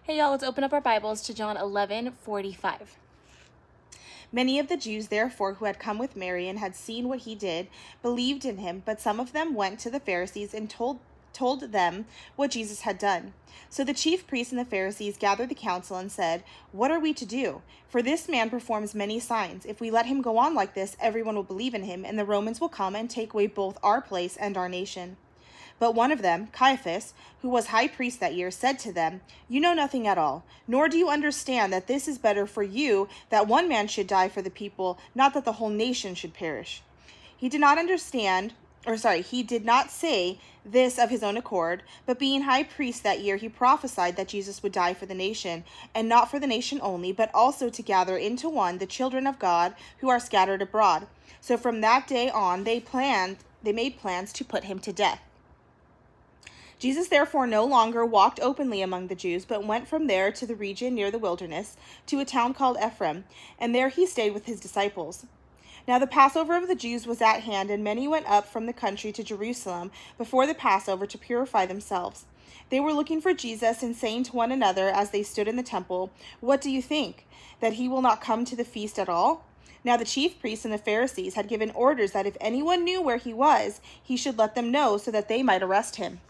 Hey y'all, let's open up our Bibles to John 11:45. Many of the Jews, therefore, who had come with Mary and had seen what he did, believed in him, but some of them went to the Pharisees and told them what Jesus had done. So the chief priests and the Pharisees gathered the council and said, "What are we to do? For this man performs many signs. If we let him go on like this, everyone will believe in him, and the Romans will come and take away both our place and our nation." But one of them, Caiaphas, who was high priest that year, said to them, "You know nothing at all, nor do you understand that this is better for you that one man should die for the people, not that the whole nation should perish." He did not say this of his own accord, but being high priest that year, he prophesied that Jesus would die for the nation, and not for the nation only, but also to gather into one the children of God who are scattered abroad. So from that day on, they made plans to put him to death. Jesus therefore no longer walked openly among the Jews, but went from there to the region near the wilderness, to a town called Ephraim, and there he stayed with his disciples. Now the Passover of the Jews was at hand, and many went up from the country to Jerusalem before the Passover to purify themselves. They were looking for Jesus and saying to one another as they stood in the temple, "What do you think? That he will not come to the feast at all?" Now the chief priests and the Pharisees had given orders that if anyone knew where he was, he should let them know so that they might arrest him.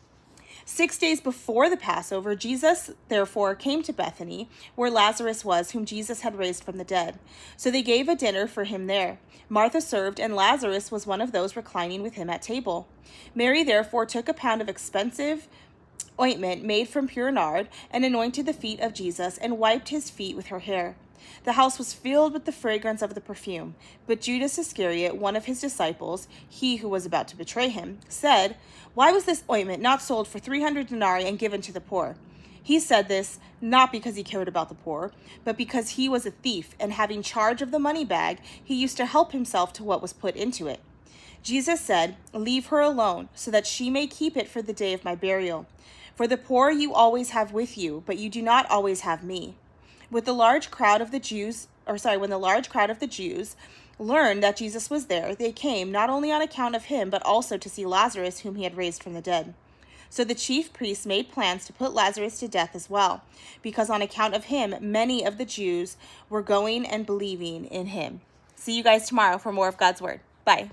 6 days before the Passover, Jesus therefore came to Bethany, where Lazarus was, whom Jesus had raised from the dead. So they gave a dinner for him there. Martha served, and Lazarus was one of those reclining with him at table. Mary therefore took a pound of expensive ointment made from pure nard, and anointed the feet of Jesus, and wiped his feet with her hair. The house was filled with the fragrance of the perfume. But Judas Iscariot, one of his disciples, he who was about to betray him, said, "Why was this ointment not sold for 300 denarii and given to the poor?" He said this not because he cared about the poor, but because he was a thief, and having charge of the money bag, he used to help himself to what was put into it. Jesus said, "Leave her alone, so that she may keep it for the day of my burial. For the poor you always have with you, but you do not always have me." When the large crowd of the Jews learned that Jesus was there, they came not only on account of him, but also to see Lazarus, whom he had raised from the dead. So the chief priests made plans to put Lazarus to death as well, because on account of him, many of the Jews were going and believing in him. See you guys tomorrow for more of God's Word. Bye.